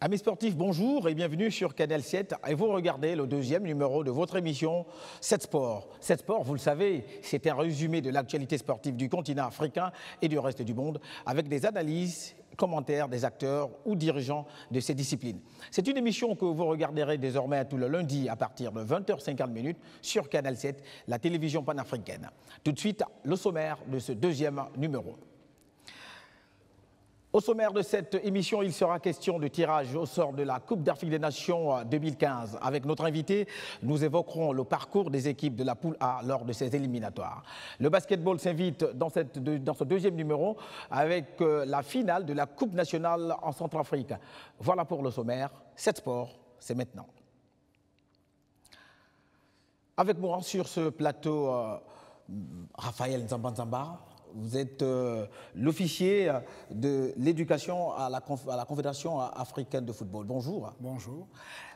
Amis sportifs, bonjour et bienvenue sur Canal 7 et vous regardez le deuxième numéro de votre émission 7 Sports. 7 Sports, vous le savez, c'est un résumé de l'actualité sportive du continent africain et du reste du monde avec des analyses, commentaires des acteurs ou dirigeants de ces disciplines. C'est une émission que vous regarderez désormais tout le lundi à partir de 20h50 sur Canal 7, la télévision panafricaine. Tout de suite, le sommaire de ce deuxième numéro. Au sommaire de cette émission, il sera question de tirage au sort de la Coupe d'Afrique des Nations 2015. Avec notre invité, nous évoquerons le parcours des équipes de la poule A lors de ces éliminatoires. Le basketball s'invite dans ce deuxième numéro avec la finale de la Coupe nationale en Centrafrique. Voilà pour le sommaire. 7 Sports, c'est maintenant. Avec moi sur ce plateau, Raphaël Nzamba. Vous êtes l'officier de l'éducation à la Confédération africaine de football. Bonjour. Bonjour.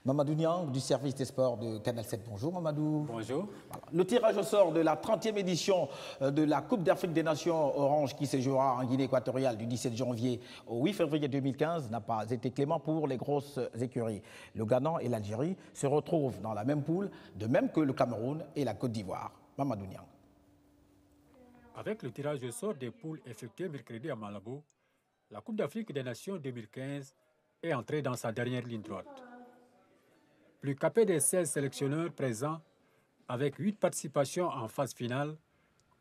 Mamadou Niang du service des sports de Canal 7. Bonjour Mamadou. Bonjour. Voilà. Le tirage au sort de la 30e édition de la Coupe d'Afrique des Nations Orange qui se jouera en Guinée équatoriale du 17 janvier au 8 février 2015 n'a pas été clément pour les grosses écuries. Le Ghana et l'Algérie se retrouvent dans la même poule, de même que le Cameroun et la Côte d'Ivoire. Mamadou Niang. Avec le tirage au sort des poules effectué mercredi à Malabo, la Coupe d'Afrique des Nations 2015 est entrée dans sa dernière ligne droite. Plus capé des 16 sélectionneurs présents, avec 8 participations en phase finale,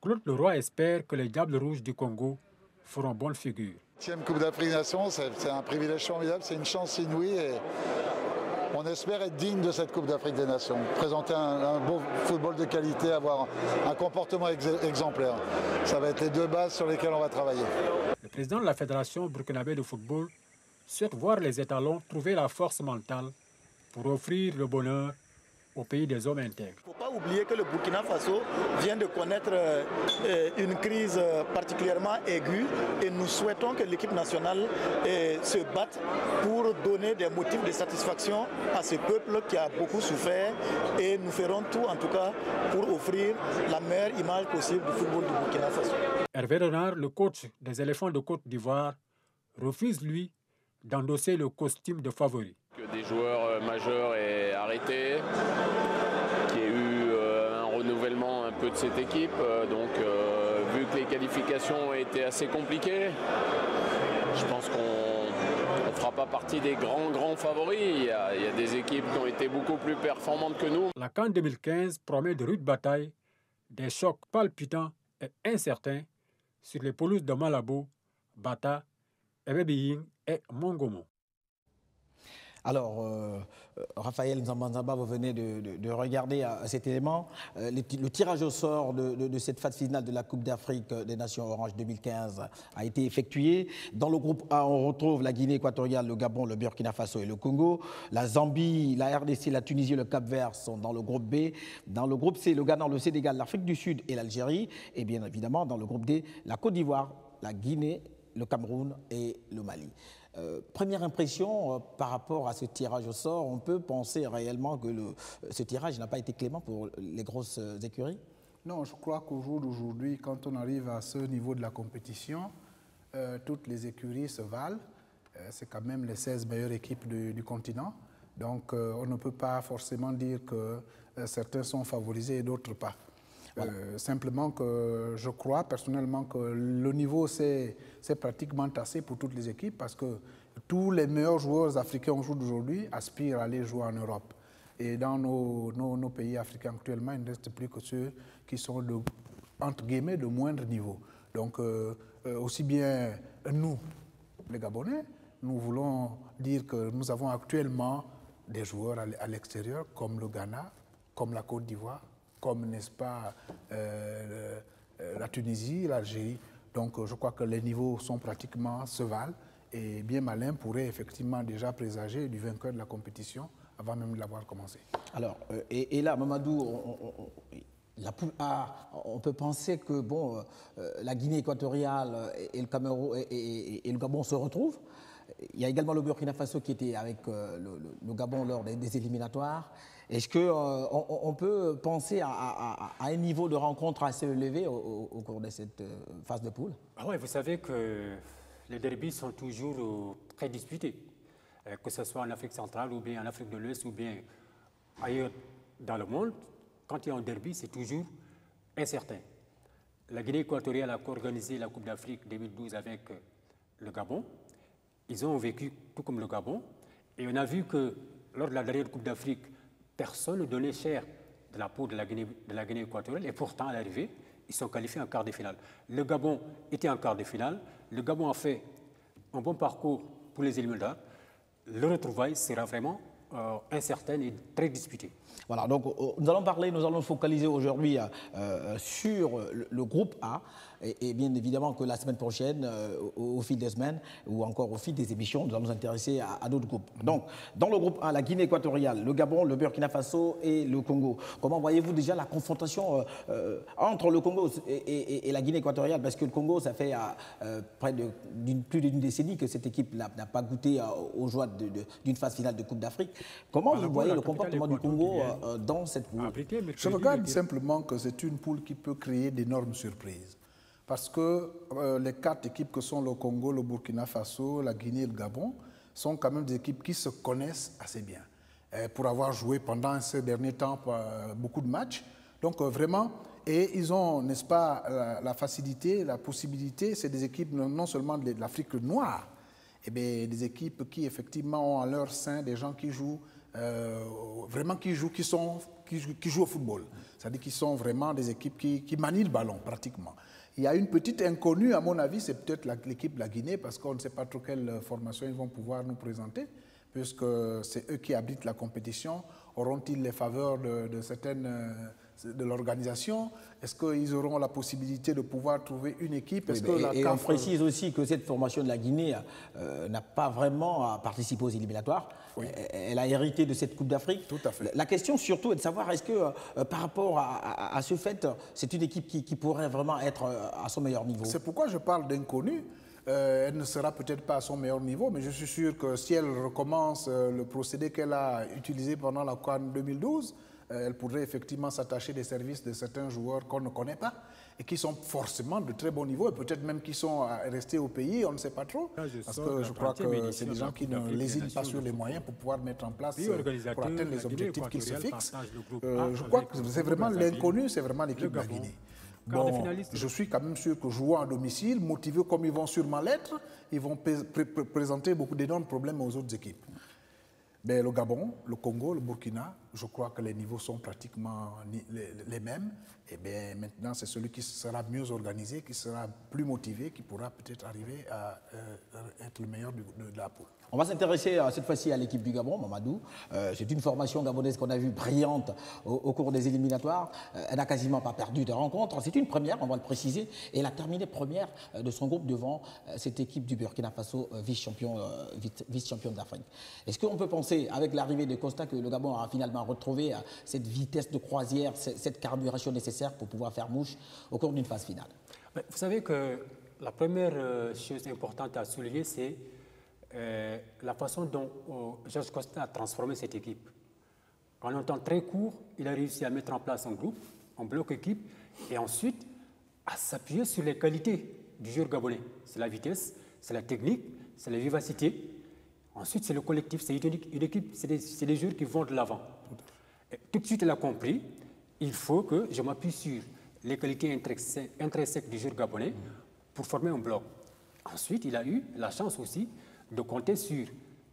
Claude Leroy espère que les Diables Rouges du Congo feront bonne figure. La 10e Coupe d'Afrique des Nations, c'est un privilège formidable, c'est une chance inouïe et on espère être digne de cette Coupe d'Afrique des Nations, présenter un beau football de qualité, avoir un comportement exemplaire. Ça va être les deux bases sur lesquelles on va travailler. Le président de la Fédération burkinabé de football souhaite voir les étalons trouver la force mentale pour offrir le bonheur au pays des hommes intègres. Il ne faut pas oublier que le Burkina Faso vient de connaître une crise particulièrement aiguë et nous souhaitons que l'équipe nationale se batte pour donner des motifs de satisfaction à ce peuple qui a beaucoup souffert et nous ferons tout en tout cas pour offrir la meilleure image possible du football du Burkina Faso. Hervé Renard, le coach des éléphants de Côte d'Ivoire, refuse lui d'endosser le costume de favori. Que des joueurs majeurs aient arrêté, qu'il y ait eu un renouvellement un peu de cette équipe. Vu que les qualifications ont été assez compliquées, je pense qu'on ne fera pas partie des grands favoris. Il y a des équipes qui ont été beaucoup plus performantes que nous. La CAN 2015 promet de rudes batailles, des chocs palpitants et incertains sur les pelouses de Malabo, Bata, Ebebiying et Mongomo. Alors, Raphaël Nzamba, vous venez de regarder cet élément. Le tirage au sort de cette phase finale de la Coupe d'Afrique des Nations Orange 2015 a été effectué. Dans le groupe A, on retrouve la Guinée équatoriale, le Gabon, le Burkina Faso et le Congo. La Zambie, la RDC, la Tunisie et le Cap-Vert sont dans le groupe B. Dans le groupe C, le Ghana, le Sénégal, l'Afrique du Sud et l'Algérie. Et bien évidemment, dans le groupe D, la Côte d'Ivoire, la Guinée, le Cameroun et le Mali. Première impression par rapport à ce tirage au sort, on peut penser réellement que ce tirage n'a pas été clément pour les grosses écuries? Non, je crois qu'au jour d'aujourd'hui, quand on arrive à ce niveau de la compétition, toutes les écuries se valent. C'est quand même les 16 meilleures équipes du continent. Donc on ne peut pas forcément dire que certains sont favorisés et d'autres pas. Voilà. Simplement que je crois personnellement que le niveau c'est pratiquement tassé pour toutes les équipes parce que tous les meilleurs joueurs africains au jour d'aujourd'hui aspirent à aller jouer en Europe. Et dans nos pays africains actuellement, il ne reste plus que ceux qui sont entre guillemets de moindre niveau. Donc aussi bien nous, les Gabonais, nous voulons dire que nous avons actuellement des joueurs à l'extérieur comme le Ghana, comme la Côte d'Ivoire, comme, n'est-ce pas, la Tunisie, l'Algérie. Donc, je crois que les niveaux sont pratiquement se valent et bien malin pourrait effectivement déjà présager du vainqueur de la compétition avant même de l'avoir commencé. Alors, et là, Mamadou, la poule A, on peut penser que bon, la Guinée équatoriale et le Cameroun et le Gabon se retrouvent. Il y a également le Burkina Faso qui était avec le Gabon lors des éliminatoires. Est-ce qu'on peut penser à un niveau de rencontre assez élevé au cours de cette phase de poule? Ah ouais, vous savez que les derbys sont toujours très disputés. que ce soit en Afrique centrale ou bien en Afrique de l'Ouest ou bien ailleurs dans le monde, quand il y a un derby, c'est toujours incertain. La Guinée équatoriale a organisé la Coupe d'Afrique 2012 avec le Gabon. Ils ont vécu tout comme le Gabon. Et on a vu que lors de la dernière Coupe d'Afrique, personne ne donnait cher de la peau de la Guinée équatoriale. Et pourtant, à l'arrivée, ils sont qualifiés en quart de finale. Le Gabon était en quart de finale. Le Gabon a fait un bon parcours pour les éliminatoires. Le retrouvaille sera vraiment incertain et très disputé. Voilà, donc nous allons focaliser aujourd'hui sur le groupe A et bien évidemment que la semaine prochaine, au fil des semaines ou encore au fil des émissions, nous allons nous intéresser à d'autres groupes. Donc, dans le groupe A, la Guinée équatoriale, le Gabon, le Burkina Faso et le Congo. Comment voyez-vous déjà la confrontation entre le Congo et la Guinée équatoriale? Parce que le Congo, ça fait plus d'une décennie que cette équipe n'a pas goûté aux joies d'une phase finale de Coupe d'Afrique. Comment vous voyez le comportement du Congo dans cette poule? Je regarde simplement que c'est une poule qui peut créer d'énormes surprises. Parce que les 4 équipes que sont le Congo, le Burkina Faso, la Guinée et le Gabon sont quand même des équipes qui se connaissent assez bien. Pour avoir joué pendant ces derniers temps beaucoup de matchs. Donc vraiment, et ils ont, n'est-ce pas, la facilité, la possibilité, c'est des équipes non seulement de l'Afrique noire, mais des équipes qui effectivement ont en leur sein des gens qui jouent vraiment qui jouent au football. C'est-à-dire qu'ils sont vraiment des équipes qui manient le ballon pratiquement. Il y a une petite inconnue, à mon avis, c'est peut-être l'équipe de la Guinée, parce qu'on ne sait pas trop quelle formation ils vont pouvoir nous présenter, puisque c'est eux qui abritent la compétition. Auront-ils les faveurs de certaines de l'organisation? Est-ce qu'ils auront la possibilité de pouvoir trouver une équipe? Et on précise aussi que cette formation de la Guinée n'a pas vraiment participé aux éliminatoires. Oui. Elle a hérité de cette Coupe d'Afrique. Tout à fait. La question surtout est de savoir est-ce que par rapport à ce fait, c'est une équipe qui pourrait vraiment être à son meilleur niveau? C'est pourquoi je parle d'inconnu. Elle ne sera peut-être pas à son meilleur niveau, mais je suis sûr que si elle recommence le procédé qu'elle a utilisé pendant la CAN 2012, elle pourrait effectivement s'attacher des services de certains joueurs qu'on ne connaît pas et qui sont forcément de très bon niveau et peut-être même qui sont restés au pays, on ne sait pas trop. Parce que je crois que c'est des gens qui ne lésinent pas sur les moyens pour pouvoir mettre en place, pour atteindre les objectifs qu'ils se fixent. Je crois que c'est vraiment l'inconnu, c'est vraiment l'équipe de la Guinée. Bon, je suis quand même sûr que jouant à domicile, motivés comme ils vont sûrement l'être, ils vont présenter beaucoup d'énormes problèmes aux autres équipes. Mais le Gabon, le Congo, le Burkina, je crois que les niveaux sont pratiquement les mêmes. Et bien maintenant, c'est celui qui sera mieux organisé, qui sera plus motivé, qui pourra peut-être arriver à être le meilleur de la poule. On va s'intéresser cette fois-ci à l'équipe du Gabon, Mamadou. C'est une formation gabonaise qu'on a vue brillante au cours des éliminatoires. Elle n'a quasiment pas perdu de rencontre. C'est une première, on va le préciser. Et elle a terminé première de son groupe devant cette équipe du Burkina Faso, vice-champion d'Afrique. Est-ce qu'on peut penser, avec l'arrivée de Costa, que le Gabon a finalement retrouvé cette vitesse de croisière, cette carburation nécessaire pour pouvoir faire mouche au cours d'une phase finale? Vous savez que la première chose importante à souligner, c'est la façon dont Georges Costa a transformé cette équipe. En un temps très court, il a réussi à mettre en place un groupe, un bloc équipe, et ensuite à s'appuyer sur les qualités du joueur gabonais. C'est la vitesse, c'est la technique, c'est la vivacité. Ensuite, c'est le collectif, c'est une équipe, c'est des joueurs qui vont de l'avant. Tout de suite, il a compris, il faut que je m'appuie sur les qualités intrinsèques du joueur gabonais pour former un bloc. Ensuite, il a eu la chance aussi de compter sur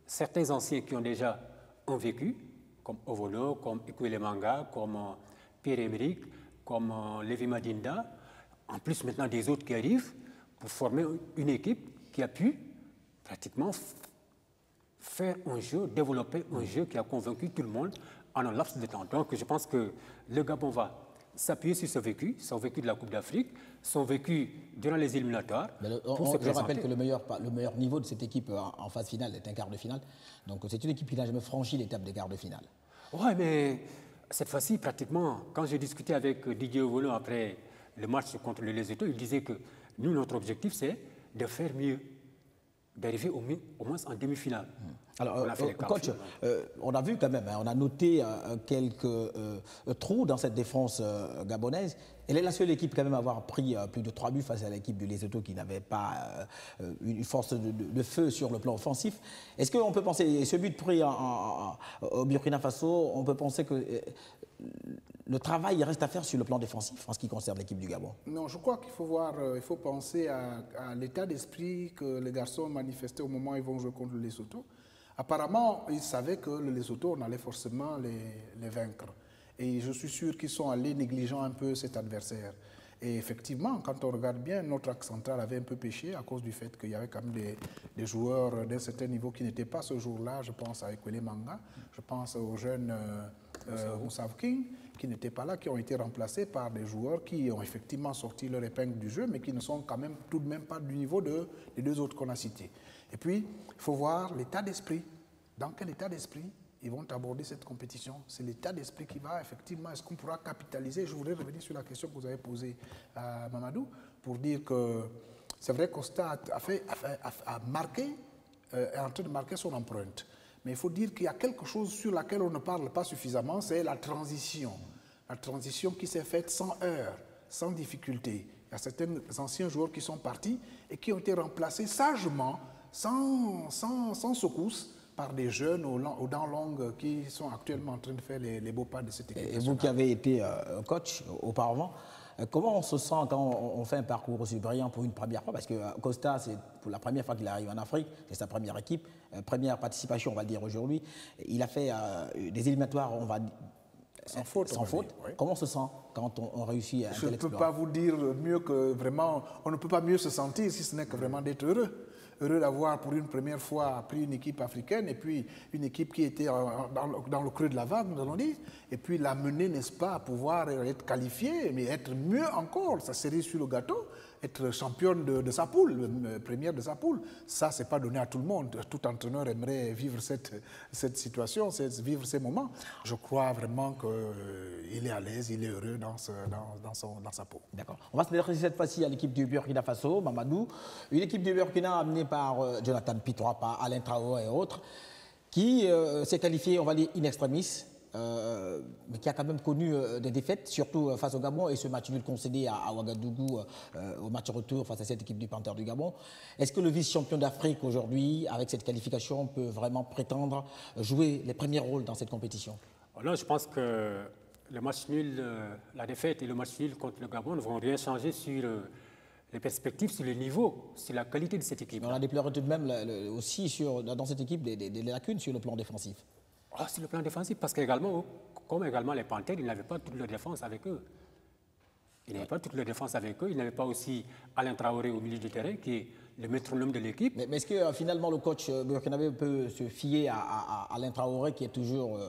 certains anciens qui ont déjà un vécu, comme Ovolo, comme Ikwele Manga, comme Pierre-Emerick, comme Lévi Madinda, en plus maintenant des autres qui arrivent, pour former une équipe qui a pu pratiquement faire un jeu, développer un jeu qui a convaincu tout le monde en un laps de temps. Donc je pense que le Gabon va s'appuyer sur son vécu de la Coupe d'Afrique, son vécu durant les éliminatoires. Je rappelle que le meilleur niveau de cette équipe en phase finale est un quart de finale. Donc c'est une équipe qui n'a jamais franchi l'étape des quarts de finale. Oui, mais cette fois-ci, pratiquement, quand j'ai discuté avec Didier Ovolo après le match contre le Lesotho, il disait que nous, notre objectif, c'est de faire mieux, d'arriver au moins en demi-finale. Alors, on a fait les quarts coach, finales. on a vu quand même, hein, on a noté quelques trous dans cette défense gabonaise. Elle est la seule équipe quand même à avoir pris plus de 3 buts face à l'équipe de Lesotho qui n'avait pas une force de feu sur le plan offensif. Est-ce qu'on peut penser, ce but pris au Burkina Faso, on peut penser que le travail reste à faire sur le plan défensif en ce qui concerne l'équipe du Gabon? Non, je crois qu'il faut voir, il faut penser à l'état d'esprit que les garçons manifestaient au moment où ils vont jouer contre le Lesotho. Apparemment, ils savaient que le Lesotho, on allait forcément les vaincre. Et je suis sûr qu'ils sont allés négligeant un peu cet adversaire. Et effectivement, quand on regarde bien, notre axe central avait un peu péché à cause du fait qu'il y avait quand même des joueurs d'un certain niveau qui n'étaient pas ce jour-là. Je pense à Ekwele Manga, je pense aux jeunes Moussa King, qui n'étaient pas là, qui ont été remplacés par des joueurs qui ont effectivement sorti leur épingle du jeu, mais qui ne sont quand même tout de même pas du niveau des deux autres qu'on a cités. Et puis, il faut voir l'état d'esprit. Dans quel état d'esprit ils vont aborder cette compétition? C'est l'état d'esprit qui va effectivement, est-ce qu'on pourra capitaliser? Je voudrais revenir sur la question que vous avez posée à Mamadou, pour dire que c'est vrai qu'Costa est en train de marquer son empreinte. Mais il faut dire qu'il y a quelque chose sur laquelle on ne parle pas suffisamment, c'est la transition. La transition qui s'est faite sans heurts, sans difficulté. Il y a certains anciens joueurs qui sont partis et qui ont été remplacés sagement, sans secousse, par des jeunes aux dents longues qui sont actuellement en train de faire les beaux pas de cette équipe. Et vous qui avez été coach auparavant, comment on se sent quand on fait un parcours aussi brillant pour une première fois? Parce que Costa, c'est pour la première fois qu'il arrive en Afrique, c'est sa première équipe, première participation, on va le dire aujourd'hui. Il a fait des éliminatoires, on va dire, sans faute. Oui. Comment on se sent quand on réussit à un tel exploit? Je ne peux pas vous dire mieux que vraiment, on ne peut pas mieux se sentir si ce n'est que vraiment d'être heureux. Heureux d'avoir pour une première fois pris une équipe africaine et puis une équipe qui était dans le creux de la vague, nous allons dire, et puis l'amener, n'est-ce pas, à pouvoir être qualifié, mais être mieux encore, sa cerise sur le gâteau, être championne de sa poule, première de sa poule. Ça, ce n'est pas donné à tout le monde. Tout entraîneur aimerait vivre cette situation, vivre ces moments. Je crois vraiment qu'il est à l'aise, il est heureux dans sa peau. D'accord. On va se déplacer cette fois-ci à l'équipe du Burkina Faso, Mamadou. Une équipe du Burkina amenée par Jonathan Pitroapa, Alain Traoré et autres, qui s'est qualifiée, on va dire, in extremis, mais qui a quand même connu des défaites, surtout face au Gabon, et ce match nul concédé à Ouagadougou au match retour face à cette équipe du Panther du Gabon. Est-ce que le vice-champion d'Afrique aujourd'hui, avec cette qualification, peut vraiment prétendre jouer les premiers rôles dans cette compétition? Là, je pense que le match nul, la défaite et le match nul contre le Gabon ne vont rien changer sur les perspectives, sur le niveau, sur la qualité de cette équipe. Mais on a déploré tout de même aussi dans cette équipe des lacunes sur le plan défensif. Ah, sur le plan défensif, parce qu'également, comme également les Panthères, ils n'avaient pas toute leur défense avec eux. Ils n'avaient pas toute leur défense avec eux. Ils n'avaient pas aussi Alain Traoré au milieu du terrain, qui est le métronome de l'équipe. Mais est-ce que finalement le coach burkinabé peut se fier à Alain Traoré, qui est toujours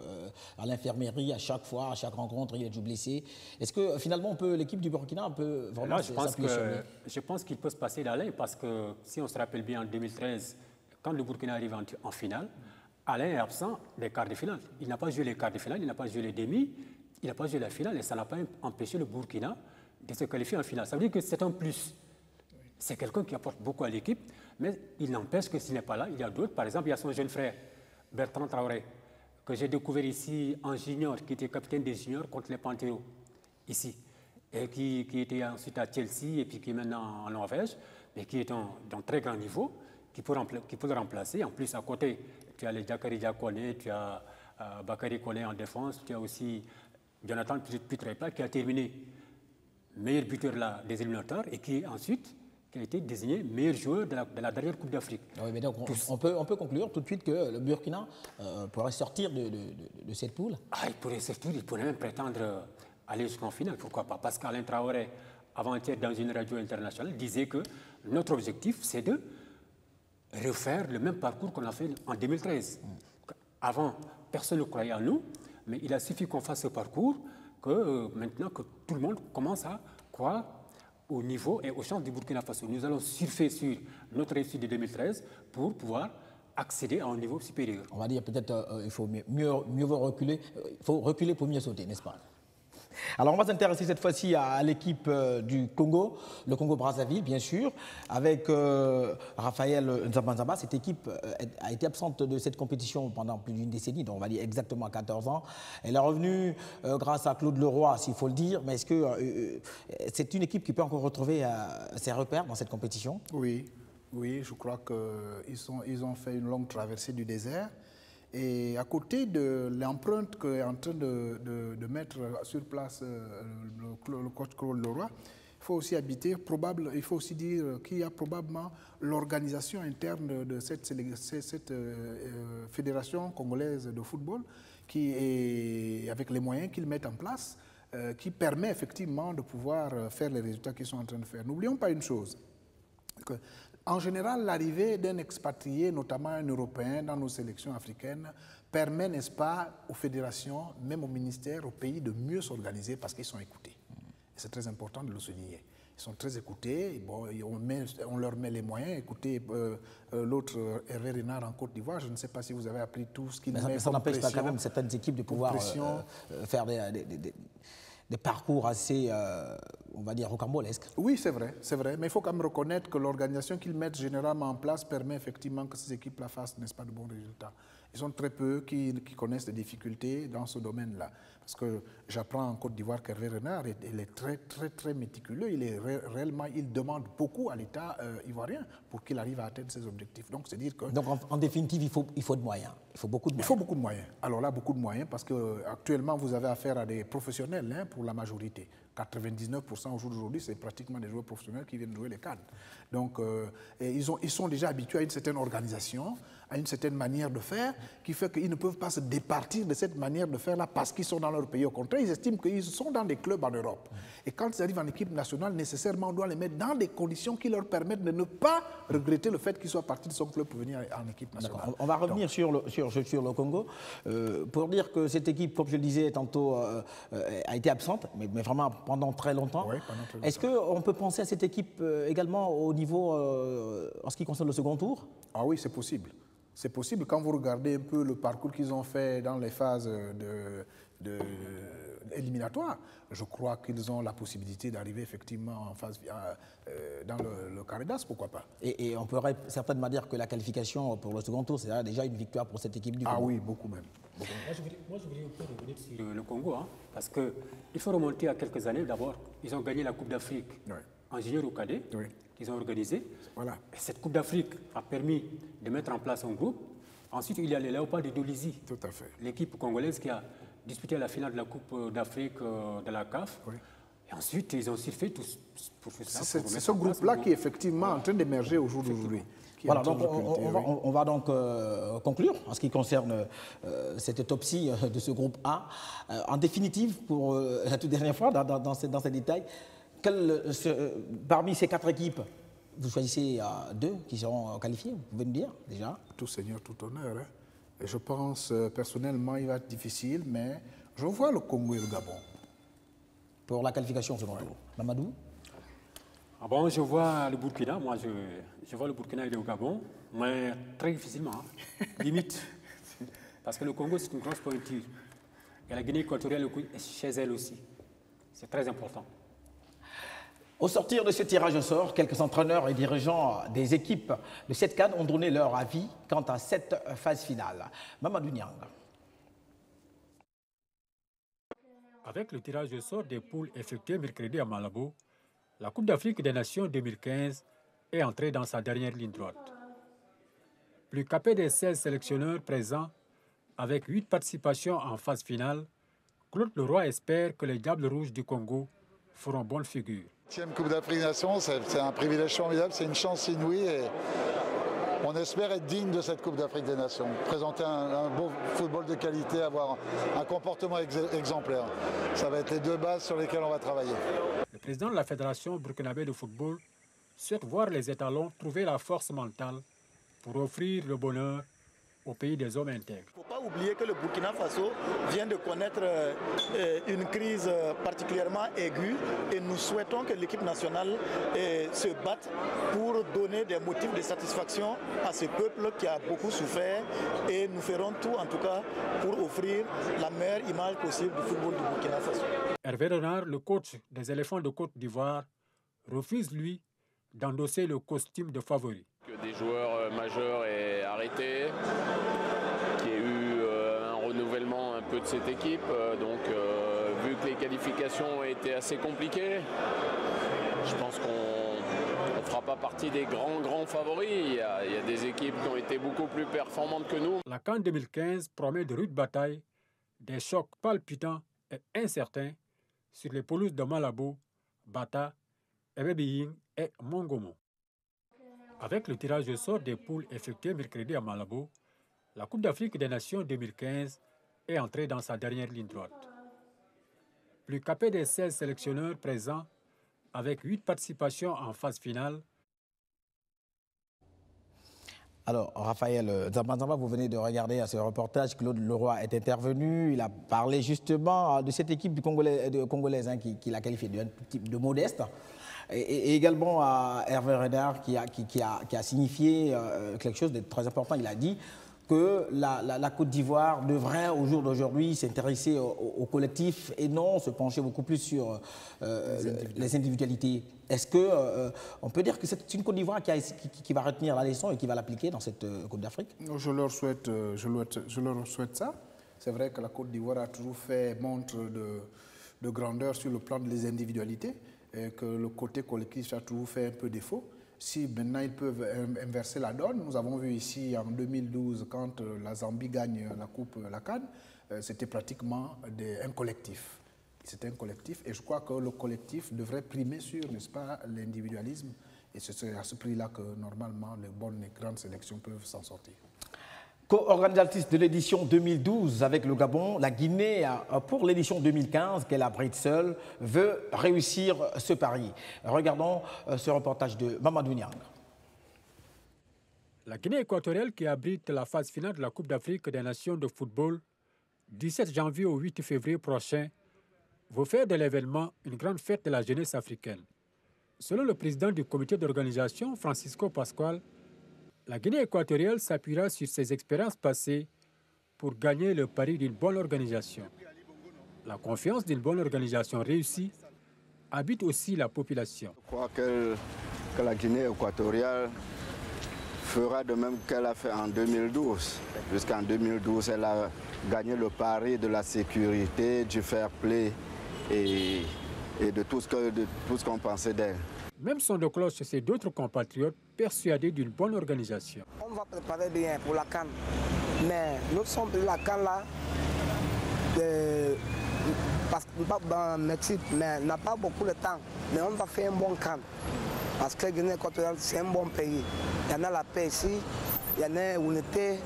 à l'infirmerie à chaque fois, à chaque rencontre, il est toujours blessé? Est-ce que finalement l'équipe du Burkina peut vraiment s'appuyer sur lui? Je pense qu'il peut se passer d'Alain, parce que si on se rappelle bien, en 2013, quand le Burkina arrive en finale, Alain est absent des quarts de finale. Il n'a pas joué les quarts de finale, il n'a pas joué les demi, il n'a pas joué la finale, et ça n'a pas empêché le Burkina de se qualifier en finale. Ça veut dire que c'est un plus. C'est quelqu'un qui apporte beaucoup à l'équipe, mais il n'empêche que s'il n'est pas là, il y a d'autres. Par exemple, il y a son jeune frère, Bertrand Traoré, que j'ai découvert ici en junior, qui était capitaine des juniors contre les Panthéos, ici, et qui était ensuite à Chelsea, et puis qui est maintenant en Norvège, mais qui est d'un très grand niveau, qui peut le remplacer. En plus, à côté, tu as les Jakari Diakone, tu as Bakary Kone en défense, tu as aussi Jonathan Pitropa qui a terminé meilleur buteur des éliminatoires et qui ensuite a été désigné meilleur joueur de la dernière Coupe d'Afrique. Oui, mais donc on peut conclure tout de suite que le Burkina pourrait sortir de cette poule. Ah, il pourrait sortir, il pourrait même prétendre aller jusqu'en finale, pourquoi pas? Parce qu'Alain Traoré, avant-hier dans une radio internationale, disait que notre objectif, c'est de refaire le même parcours qu'on a fait en 2013. Avant, personne ne croyait en nous, mais il a suffi qu'on fasse ce parcours que maintenant que tout le monde commence à croire au niveau et aux chances du Burkina Faso. Nous allons surfer sur notre réussite de 2013 pour pouvoir accéder à un niveau supérieur. On va dire peut-être il faut mieux reculer. Il faut reculer pour mieux sauter, n'est-ce pas? Alors on va s'intéresser cette fois-ci à l'équipe du Congo, le Congo-Brazzaville bien sûr, avec Raphaël Nzamba. Cette équipe a été absente de cette compétition pendant plus d'une décennie, donc on va dire exactement 14 ans. Elle est revenue grâce à Claude Leroy, s'il faut le dire, mais est-ce que c'est une équipe qui peut encore retrouver ses repères dans cette compétition? Oui, je crois qu'ils ont fait une longue traversée du désert. Et à côté de l'empreinte qu'est en train de mettre sur place le coach Claude Leroy, il faut aussi dire qu'il y a probablement l'organisation interne de cette fédération congolaise de football qui est, avec les moyens qu'ils mettent en place, qui permet effectivement de pouvoir faire les résultats qu'ils sont en train de faire. N'oublions pas une chose, en général, l'arrivée d'un expatrié, notamment un Européen, dans nos sélections africaines, permet, n'est-ce pas, aux fédérations, même aux ministères, aux pays, de mieux s'organiser parce qu'ils sont écoutés. C'est très important de le souligner. Ils sont très écoutés, bon, on leur met les moyens. Écoutez, l'autre, Hervé Renard en Côte d'Ivoire, je ne sais pas si vous avez appris tout ce qu'il met. Mais ça n'empêche pas quand même certaines équipes de pouvoir faire des parcours assez, on va dire, rocambolesques. Oui, c'est vrai. Mais il faut quand même reconnaître que l'organisation qu'ils mettent généralement en place permet effectivement que ces équipes-là fassent, n'est-ce pas, de bons résultats. Ils sont très peu qui connaissent des difficultés dans ce domaine-là. Parce que j'apprends en Côte d'Ivoire qu'Hervé Renard, il est très méticuleux. Il demande beaucoup à l'État ivoirien pour qu'il arrive à atteindre ses objectifs. Donc, c'est dire que... Donc, en définitive, il faut de moyens. Il faut beaucoup de moyens. Il faut beaucoup de moyens. Alors là, beaucoup de moyens parce qu'actuellement, vous avez affaire à des professionnels pour la majorité. 99% au jour d'aujourd'hui, c'est pratiquement des joueurs professionnels qui viennent jouer les cadres. Donc, ils sont déjà habitués à une certaine organisation, à une certaine manière de faire, qui fait qu'ils ne peuvent pas se départir de cette manière de faire-là parce qu'ils sont dans leur pays. Au contraire, ils estiment qu'ils sont dans des clubs en Europe. Et quand ils arrivent en équipe nationale, nécessairement, on doit les mettre dans des conditions qui leur permettent de ne pas regretter le fait qu'ils soient partis de son club pour venir en équipe nationale. On va revenir sur le Congo pour dire que cette équipe, comme je le disais tantôt, a été absente, mais vraiment pendant très longtemps. Oui, pendant très longtemps. Est-ce qu'on peut penser à cette équipe également au niveau, en ce qui concerne le second tour? Ah oui, c'est possible. C'est possible quand vous regardez un peu le parcours qu'ils ont fait dans les phases éliminatoires. Je crois qu'ils ont la possibilité d'arriver effectivement en phase dans le carré d'as, pourquoi pas. Et on pourrait certainement dire que la qualification pour le second tour, c'est déjà une victoire pour cette équipe du Congo. Ah oui, beaucoup même. Beaucoup. Moi, je voudrais un peu revenir sur le Congo, parce qu'il faut remonter à quelques années. D'abord, ils ont gagné la Coupe d'Afrique en junior au cadet. Oui. Ils ont organisé. Voilà. Et cette Coupe d'Afrique a permis de mettre en place un groupe. Ensuite, il y a les Léopards de Dolisie. Tout à fait. L'équipe congolaise qui a disputé la finale de la Coupe d'Afrique de la CAF. Oui. Et ensuite, ils ont surfait tout pour faire ça. C'est ce groupe-là qui est effectivement en train d'émerger au jour d'aujourd'hui. Voilà, donc on va donc conclure en ce qui concerne cette autopsie de ce groupe A. En définitive, pour la toute dernière fois, dans ces détails, parmi ces 4 équipes, vous choisissez 2 qui seront qualifiées, vous pouvez nous dire déjà? Tout seigneur, tout honneur. Et je pense, personnellement, il va être difficile, mais je vois le Congo et le Gabon. Pour la qualification selon vous, Mamadou? Ah bon, je vois le Burkina, moi je vois le Burkina et le Gabon, mais très difficilement, limite. Parce que le Congo, c'est une grosse pointure. Et la Guinée équatoriale est chez elle aussi. C'est très important. Au sortir de ce tirage au sort, quelques entraîneurs et dirigeants des équipes de cette CAN ont donné leur avis quant à cette phase finale. Mamadou Niang. Avec le tirage au sort des poules effectué mercredi à Malabo, la Coupe d'Afrique des Nations 2015 est entrée dans sa dernière ligne droite. Plus capé des 16 sélectionneurs présents, avec 8 participations en phase finale, Claude Leroy espère que les Diables Rouges du Congo feront bonne figure. 10e Coupe d'Afrique des Nations, c'est un privilège formidable, c'est une chance inouïe et on espère être digne de cette Coupe d'Afrique des Nations. Présenter un beau football de qualité, avoir un comportement exemplaire. Ça va être les 2 bases sur lesquelles on va travailler. Le président de la Fédération burkinabé de football souhaite voir les étalons trouver la force mentale pour offrir le bonheur au pays des hommes intègres. Il ne faut pas oublier que le Burkina Faso vient de connaître une crise particulièrement aiguë et nous souhaitons que l'équipe nationale se batte pour donner des motifs de satisfaction à ce peuple qui a beaucoup souffert et nous ferons tout en tout cas pour offrir la meilleure image possible du football du Burkina Faso. Hervé Renard, le coach des éléphants de Côte d'Ivoire, refuse, lui, d'endosser le costume de favori. Que des joueurs majeurs aient arrêté, qu'il y ait eu un renouvellement un peu de cette équipe. Donc, vu que les qualifications ont été assez compliquées, je pense qu'on ne fera pas partie des grands favoris. Il y a des équipes qui ont été beaucoup plus performantes que nous. La CAN 2015 promet de rudes batailles, des chocs palpitants et incertains sur les pelouses de Malabo, Bata, Ebébéying et Mongomo. Avec le tirage au sort des poules effectué mercredi à Malabo, la Coupe d'Afrique des Nations 2015 est entrée dans sa dernière ligne droite. Plus capé des 16 sélectionneurs présents, avec 8 participations en phase finale. Alors, Raphaël Nzamba, vous venez de regarder ce reportage. Claude Leroy est intervenu. Il a parlé justement de cette équipe congolaise qui l'a qualifiée de modeste. Et également à Hervé Renard qui a signifié quelque chose de très important. Il a dit que la Côte d'Ivoire devrait au jour d'aujourd'hui s'intéresser au collectif et non se pencher beaucoup plus sur les individualités. Est-ce qu'on peut dire que c'est une Côte d'Ivoire qui va retenir la leçon et qui va l'appliquer dans cette Coupe d'Afrique? Je leur souhaite ça. C'est vrai que la Côte d'Ivoire a toujours fait montre de grandeur sur le plan des individualités et que le côté collectif a toujours fait un peu défaut. Si maintenant ils peuvent inverser la donne, nous avons vu ici en 2012 quand la Zambie gagne la CAN, c'était pratiquement un collectif. C'était un collectif et je crois que le collectif devrait primer sur, n'est-ce pas, l'individualisme et c'est à ce prix-là que normalement les bonnes et grandes sélections peuvent s'en sortir. Co-organisatrice de l'édition 2012 avec le Gabon, la Guinée, pour l'édition 2015, qu'elle abrite seule, veut réussir ce pari. Regardons ce reportage de Mamadou Niang. La Guinée équatoriale, qui abrite la phase finale de la Coupe d'Afrique des Nations de football, 17 janvier au 8 février prochain, veut faire de l'événement une grande fête de la jeunesse africaine. Selon le président du comité d'organisation, Francisco Pascual, la Guinée équatoriale s'appuiera sur ses expériences passées pour gagner le pari d'une bonne organisation. La confiance d'une bonne organisation réussie habite aussi la population. Je crois que la Guinée équatoriale fera de même qu'elle a fait en 2012. Jusqu'en 2012, elle a gagné le pari de la sécurité, du fair play et de tout ce qu'on pensait d'elle. Même son de cloche, c'est d'autres compatriotes persuadés d'une bonne organisation. On va préparer bien pour la CAN, mais nous sommes pour la CAN là, parce que Mexique n'a pas beaucoup de temps, mais on va faire un bon CAN. Parce que la Guinée équatoriale, c'est un bon pays. Il y en a la paix ici, il y en a l'unité.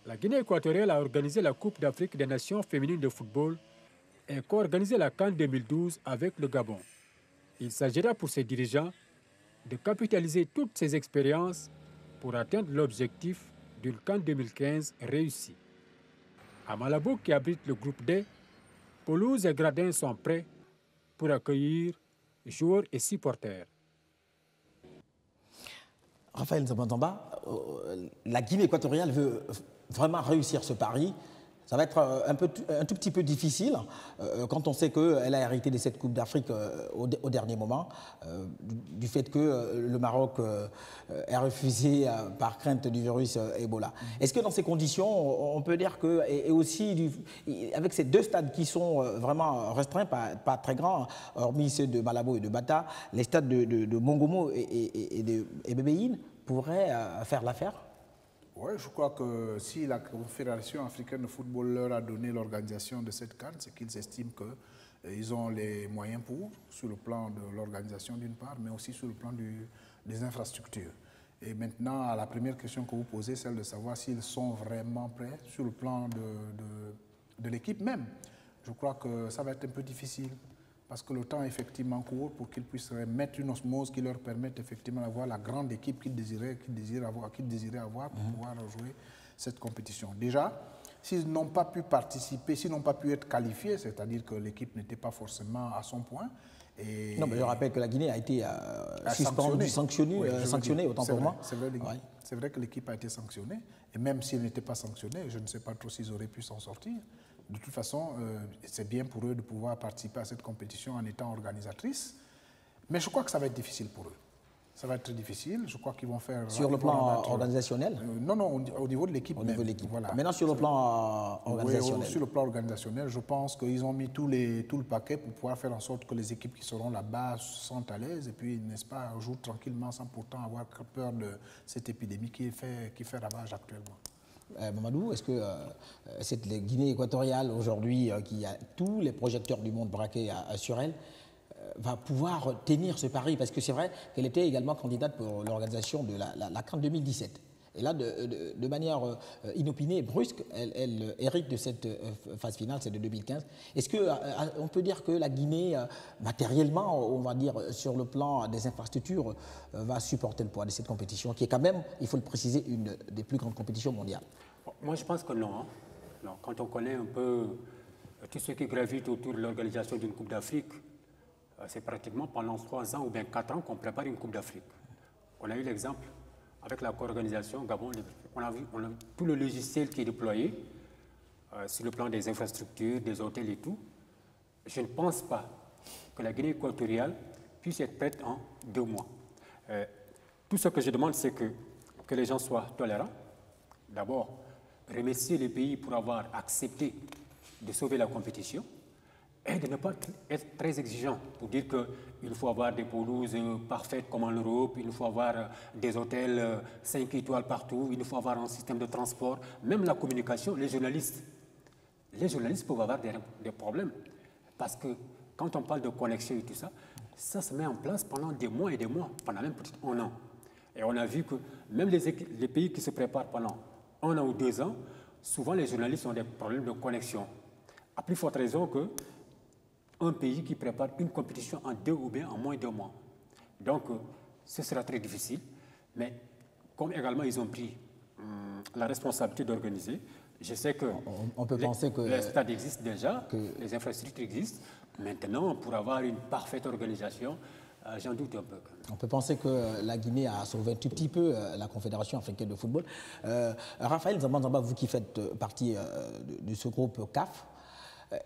La Guinée équatoriale a organisé la Coupe d'Afrique des Nations féminines de football et co-organisé la CAN 2012 avec le Gabon. Il s'agira pour ses dirigeants de capitaliser toutes ces expériences pour atteindre l'objectif d'une CAN 2015 réussie. À Malabo, qui abrite le groupe D, pelouses et gradins sont prêts pour accueillir joueurs et supporters. Raphaël Nzamba, la Guinée équatoriale veut vraiment réussir ce pari. Ça va être un tout petit peu difficile quand on sait qu'elle a hérité de cette Coupe d'Afrique au dernier moment, du fait que le Maroc est refusé par crainte du virus Ebola. Est-ce que dans ces conditions, on peut dire que, et aussi avec ces deux stades qui sont vraiment restreints, pas très grands, hormis ceux de Malabo et de Bata, les stades de Mongomo et de Ebébéying pourraient faire l'affaire? Oui, je crois que si la Confédération africaine de football leur a donné l'organisation de cette CAN, c'est qu'ils estiment qu'ils ont les moyens pour, sur le plan de l'organisation d'une part, mais aussi sur le plan des infrastructures. Et maintenant, à la première question que vous posez, celle de savoir s'ils sont vraiment prêts sur le plan de l'équipe même. Je crois que ça va être un peu difficile. Parce que le temps est effectivement court pour qu'ils puissent mettre une osmose qui leur permette effectivement d'avoir la grande équipe qu'ils désiraient avoir pour pouvoir jouer cette compétition. Déjà, s'ils n'ont pas pu participer, s'ils n'ont pas pu être qualifiés, c'est-à-dire que l'équipe n'était pas forcément à son point. Et non, mais je rappelle que la Guinée a été sanctionnée, autant pour moi. C'est vrai que l'équipe a été sanctionnée, et même si elle n'était pas sanctionnée, je ne sais pas trop s'ils auraient pu s'en sortir. de toute façon, c'est bien pour eux de pouvoir participer à cette compétition en étant organisatrice. Mais je crois que ça va être difficile pour eux. Ça va être très difficile. Je crois qu'ils vont faire... Sur le plan organisationnel? Non, au niveau de l'équipe. Au niveau de l'équipe. Voilà. Maintenant, sur le plan organisationnel? Oui, sur le plan organisationnel, je pense qu'ils ont mis tout le paquet pour pouvoir faire en sorte que les équipes qui seront là-bas se sentent à l'aise et puis, n'est-ce pas, jouent tranquillement sans pourtant avoir peur de cette épidémie qui fait ravage actuellement. Mamadou, est-ce que cette Guinée équatoriale aujourd'hui, qui a tous les projecteurs du monde braqués sur elle, va pouvoir tenir ce pari? Parce que c'est vrai qu'elle était également candidate pour l'organisation de la CAN 2017. Et là, de manière inopinée et brusque, elle hérite de cette phase finale, c'est de 2015. Est-ce qu'on peut dire que la Guinée, matériellement, on va dire sur le plan des infrastructures, va supporter le poids de cette compétition, qui est quand même, il faut le préciser, une des plus grandes compétitions mondiales? Moi, je pense que non. Hein. Non. Quand on connaît un peu tout ce qui gravite autour de l'organisation d'une Coupe d'Afrique, c'est pratiquement pendant 3 ans ou bien 4 ans qu'on prépare une Coupe d'Afrique. On a eu l'exemple avec la co-organisation Gabon. On a vu tout le logiciel qui est déployé sur le plan des infrastructures, des hôtels et tout. Je ne pense pas que la Guinée équatoriale puisse être prête en 2 mois. Tout ce que je demande, c'est que les gens soient tolérants. D'abord, remercier les pays pour avoir accepté de sauver la compétition et de ne pas être très exigeant pour dire qu'il faut avoir des pelouses parfaites comme en Europe, il faut avoir des hôtels 5 étoiles partout, il faut avoir un système de transport, même la communication, les journalistes peuvent avoir des problèmes parce que quand on parle de connexion et tout ça, ça se met en place pendant des mois et des mois, pendant même peut-être 1 an. Et on a vu que même les pays qui se préparent pendant 1 an ou 2 ans, souvent les journalistes ont des problèmes de connexion. À plus forte raison qu'un pays qui prépare une compétition en 2 ou bien en moins de 2 mois. Donc, ce sera très difficile. Mais comme également ils ont pris la responsabilité d'organiser, je sais que on peut penser que les stades existent déjà, les infrastructures existent. Maintenant, pour avoir une parfaite organisation, j'en doute un peu. On peut penser que la Guinée a sauvé un tout petit peu la Confédération africaine de football. Raphaël Nzamba, vous qui faites partie de ce groupe CAF,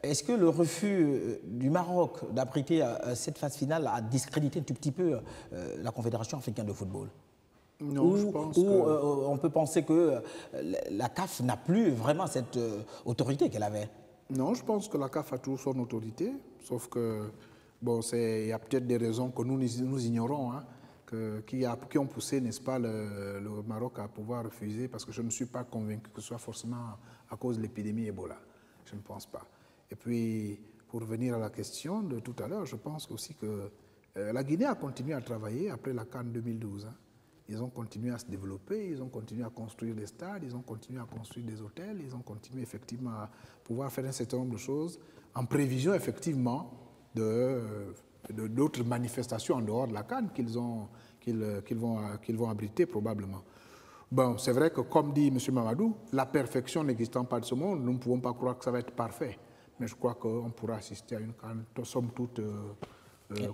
est-ce que le refus du Maroc d'abriter cette phase finale a discrédité un tout petit peu la Confédération africaine de football? Non, je pense on peut penser que la CAF n'a plus vraiment cette autorité qu'elle avait? Non, je pense que la CAF a toujours son autorité, sauf que bon, il y a peut-être des raisons que nous ignorons, hein, qui ont poussé, n'est-ce pas, le Maroc à pouvoir refuser, parce que je ne suis pas convaincu que ce soit forcément à cause de l'épidémie Ebola. Je ne pense pas. Et puis, pour revenir à la question de tout à l'heure, je pense aussi que la Guinée a continué à travailler après la CAN 2012. Hein. Ils ont continué à se développer, ils ont continué à construire des stades, ils ont continué à construire des hôtels, ils ont continué effectivement à pouvoir faire un certain nombre de choses en prévision effectivement d'autres manifestations en dehors de la CAN qu'ils vont abriter probablement. Bon, c'est vrai que comme dit M. Mamadou, la perfection n'existant pas de ce monde, nous ne pouvons pas croire que ça va être parfait. Mais je crois qu'on pourra assister à une CAN, somme toute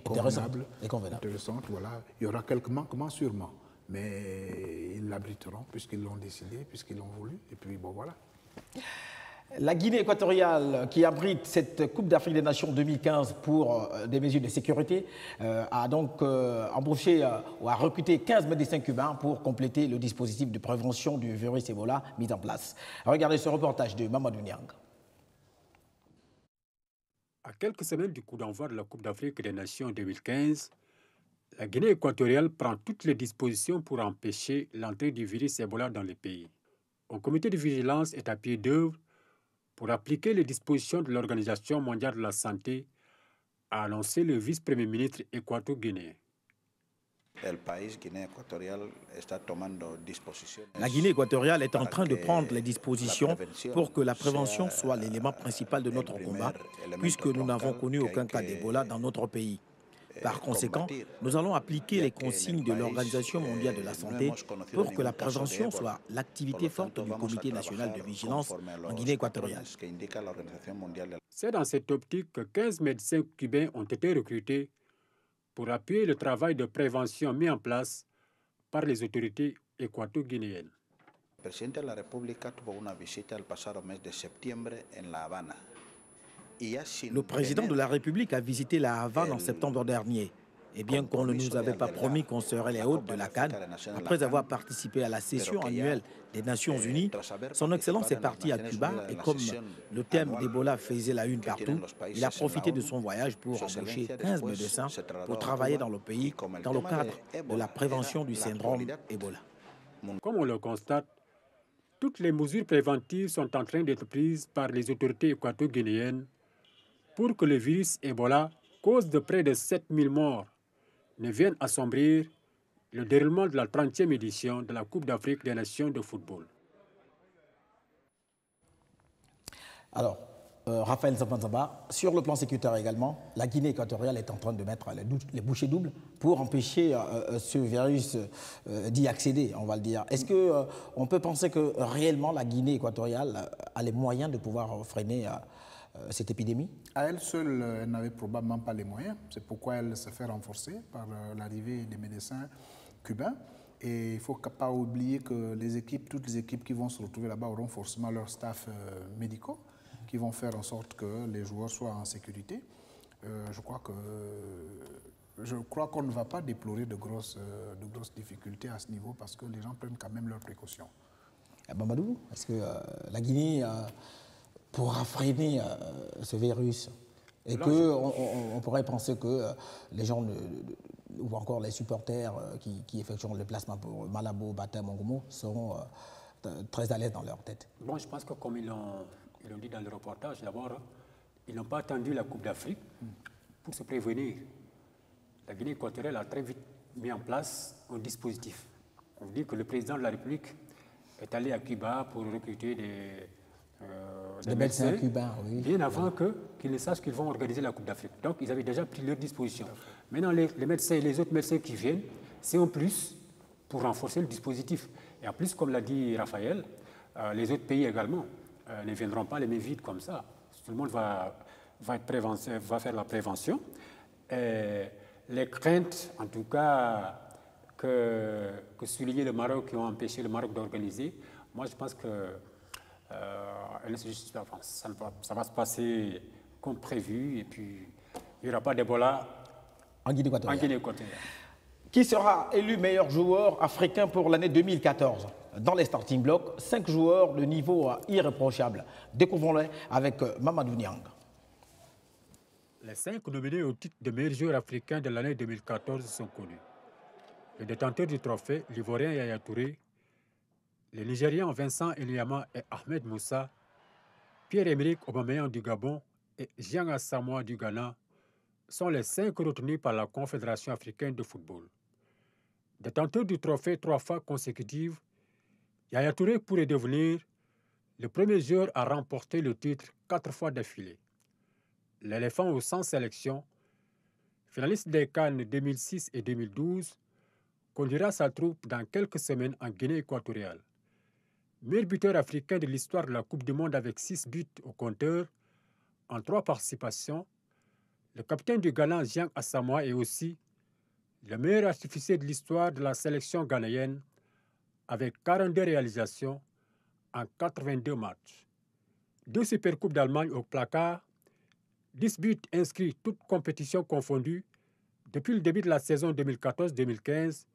convenable, intéressante. Voilà. Il y aura quelques manquements sûrement, mais ils l'abriteront puisqu'ils l'ont décidé, puisqu'ils l'ont voulu. Et puis bon, voilà. La Guinée équatoriale, qui abrite cette Coupe d'Afrique des Nations 2015 pour des mesures de sécurité, a donc embauché ou a recruté 15 médecins cubains pour compléter le dispositif de prévention du virus Ebola mis en place. Regardez ce reportage de Mamadou Niang. À quelques semaines du coup d'envoi de la Coupe d'Afrique des Nations 2015, la Guinée équatoriale prend toutes les dispositions pour empêcher l'entrée du virus Ebola dans le pays. Un comité de vigilance est à pied d'œuvre pour appliquer les dispositions de l'Organisation mondiale de la santé, a annoncé le vice-premier ministre équato-guinéen. La Guinée équatoriale est en train de prendre les dispositions pour que la prévention soit l'élément principal de notre combat, puisque nous n'avons connu aucun cas d'Ebola dans notre pays. Par conséquent, nous allons appliquer les consignes de l'Organisation mondiale de la santé pour que la prévention soit l'activité forte du Comité national de vigilance en Guinée équatoriale. C'est dans cette optique que 15 médecins cubains ont été recrutés pour appuyer le travail de prévention mis en place par les autorités équato-guinéennes. presidente de la República tuvo una visita el pasado mes de septiembre en La Habana. Le président de la République a visité la Havane en septembre dernier. Et bien qu'on ne nous avait pas promis qu'on serait les hôtes de la CAN, après avoir participé à la session annuelle des Nations Unies, son Excellence est parti à Cuba et comme le thème d'Ebola faisait la une partout, il a profité de son voyage pour embaucher 15 médecins pour travailler dans le pays dans le cadre de la prévention du syndrome Ebola. Comme on le constate, toutes les mesures préventives sont en train d'être prises par les autorités équato-guinéennes pour que le virus Ebola, cause de près de 7000 morts, ne vienne assombrir le déroulement de la 30e édition de la Coupe d'Afrique des Nations de football. Alors, Raphaël Nzamba, sur le plan sécuritaire également, la Guinée équatoriale est en train de mettre les bouchées doubles pour empêcher ce virus d'y accéder, on va le dire. Est-ce qu'on peut penser que réellement la Guinée équatoriale a les moyens de pouvoir freiner cette épidémie? À elle seule, elle n'avait probablement pas les moyens. C'est pourquoi elle se fait renforcer par l'arrivée des médecins cubains. Et il ne faut pas oublier que toutes les équipes qui vont se retrouver là-bas auront forcément leurs staffs médicaux qui vont faire en sorte que les joueurs soient en sécurité. Je crois qu'on ne va pas déplorer de grosses difficultés à ce niveau parce que les gens prennent quand même leurs précautions. Mamadou, est-ce que la Guinée pourra freiner ce virus et qu'on pourrait penser que les gens ou encore les supporters qui effectueront le placement pour Malabo, Bata, Mongomo seront très à l'aise dans leur tête? Bon, je pense que comme ils l'ont dit dans le reportage, d'abord, ils n'ont pas attendu la Coupe d'Afrique pour se prévenir. La Guinée équatoriale a très vite mis en place un dispositif. On dit que le président de la République est allé à Cuba pour recruter des médecins cubains, oui. Bien avant qu'ils ne sachent qu'ils vont organiser la Coupe d'Afrique. Donc, ils avaient déjà pris leur disposition. Maintenant, les médecins et les autres médecins qui viennent, c'est en plus pour renforcer le dispositif. Et en plus, comme l'a dit Raphaël, les autres pays également ne viendront pas les mains vides comme ça. Tout le monde va faire la prévention. Et les craintes, en tout cas, que soulignait le Maroc, qui ont empêché le Maroc d'organiser, moi je pense que ça va se passer comme prévu et puis il n'y aura pas d'Ebola en Guinée équatoriale. Qui sera élu meilleur joueur africain pour l'année 2014? Dans les starting blocks, 5 joueurs de niveau irréprochable. Découvrons-les avec Mamadou Niang. Les 5 nominés au titre de meilleur joueur africain de l'année 2014 sont connus. Le détenteur du trophée, l'Ivoirien Yaya Touré, les Nigérians Vincent Eliama et Ahmed Moussa, Pierre-Emerick Aubameyang du Gabon et Jean Asamoah du Ghana sont les 5 retenus par la Confédération africaine de football. Détenteur du trophée 3 fois consécutive, Yaya Touré pourrait devenir le premier joueur à remporter le titre 4 fois d'affilée. L'éléphant aux 100 sélections, finaliste des CAN 2006 et 2012, conduira sa troupe dans quelques semaines en Guinée équatoriale. Meilleur buteur africain de l'histoire de la Coupe du Monde avec 6 buts au compteur en 3 participations, le capitaine du Ghana Jean Asamoah est aussi le meilleur artificier de l'histoire de la sélection ghanéenne avec 42 réalisations en 82 matchs. 2 Supercoupes d'Allemagne au placard, 10 buts inscrits toutes compétitions confondues depuis le début de la saison 2014-2015,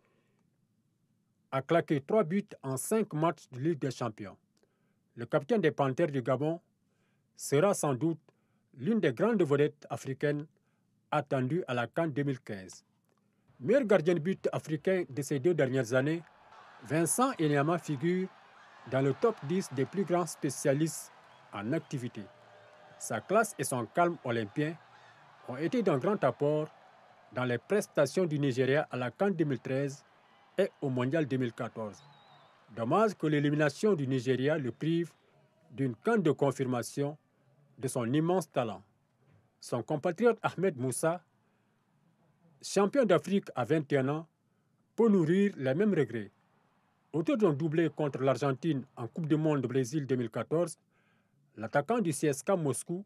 a claqué 3 buts en 5 matchs de Ligue des Champions. Le capitaine des Panthères du Gabon sera sans doute l'une des grandes vedettes africaines attendues à la CAN 2015. Meilleur gardien de but africain de ces 2 dernières années, Vincent Eliama figure dans le top 10 des plus grands spécialistes en activité. Sa classe et son calme olympien ont été d'un grand apport dans les prestations du Nigeria à la CAN 2013 et au Mondial 2014. Dommage que l'élimination du Nigeria le prive d'une CAN de confirmation de son immense talent. Son compatriote Ahmed Moussa, champion d'Afrique à 21 ans, peut nourrir les mêmes regrets. Autour d'un doublé contre l'Argentine en Coupe du Monde au Brésil 2014, l'attaquant du CSKA Moscou,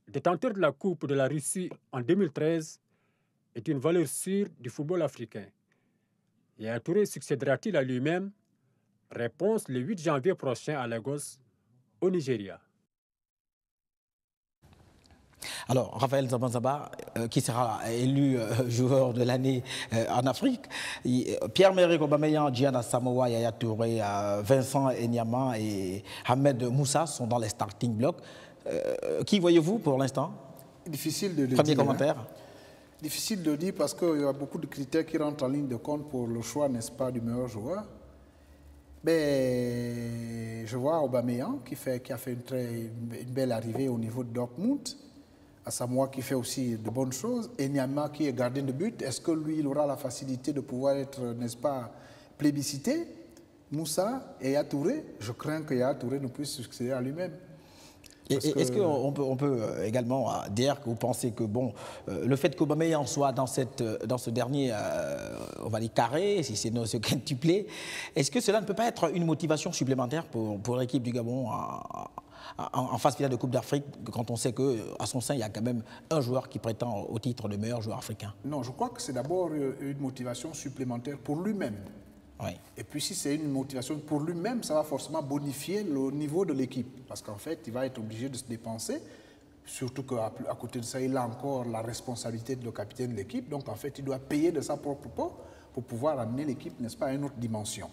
détenteur de la Coupe de la Russie en 2013, est une valeur sûre du football africain. Yaya Touré succédera-t-il à lui-même Réponse le 8 janvier prochain à Lagos, au Nigeria. Alors, Raphaël Nzambazaba, qui sera élu joueur de l'année en Afrique. Pierre-Emerick Aubameyang, Gyan Asamoah, Yaya Touré, Vincent Enyama et Ahmed Moussa sont dans les starting blocks. Qui voyez-vous pour l'instant? Difficile de le dire. Premier commentaire. Difficile de dire parce qu'il y a beaucoup de critères qui rentrent en ligne de compte pour le choix, n'est-ce pas, du meilleur joueur. Mais je vois Aubameyang qui a fait une belle arrivée au niveau de Dortmund. Asamoah qui fait aussi de bonnes choses. Enyama qui est gardien de but. Est-ce que lui, il aura la facilité de pouvoir être, n'est-ce pas, plébiscité? Moussa et Yaya Touré, je crains que Yaya Touré ne puisse succéder à lui-même. Est-ce qu'on peut également dire que vous pensez que bon, le fait qu'Aubameyang soit dans ce dernier, on va dire carré, si c'est ce quintuplé, est-ce que cela ne peut pas être une motivation supplémentaire pour l'équipe du Gabon en phase finale de Coupe d'Afrique, quand on sait qu'à son sein, il y a quand même un joueur qui prétend au titre de meilleur joueur africain? Non, je crois que c'est d'abord une motivation supplémentaire pour lui-même. Oui. Et puis si c'est une motivation pour lui-même, ça va forcément bonifier le niveau de l'équipe. Parce qu'en fait, il va être obligé de se dépenser. Surtout qu'à côté de ça, il a encore la responsabilité de le capitaine de l'équipe. Donc en fait, il doit payer de sa propre peau pour pouvoir amener l'équipe, n'est-ce pas, à une autre dimension.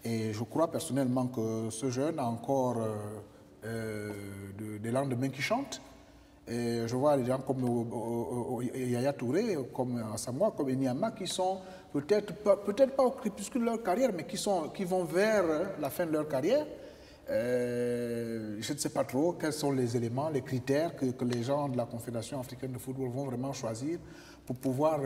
Et je crois personnellement que ce jeune a encore des lendemains qui chantent. Et je vois des gens comme Yaya Touré, comme Asamoah, comme Enyama, qui sont peut-être pas au crépuscule de leur carrière, mais qui vont vers la fin de leur carrière. Je ne sais pas trop quels sont les éléments, les critères que les gens de la Confédération africaine de football vont vraiment choisir pour pouvoir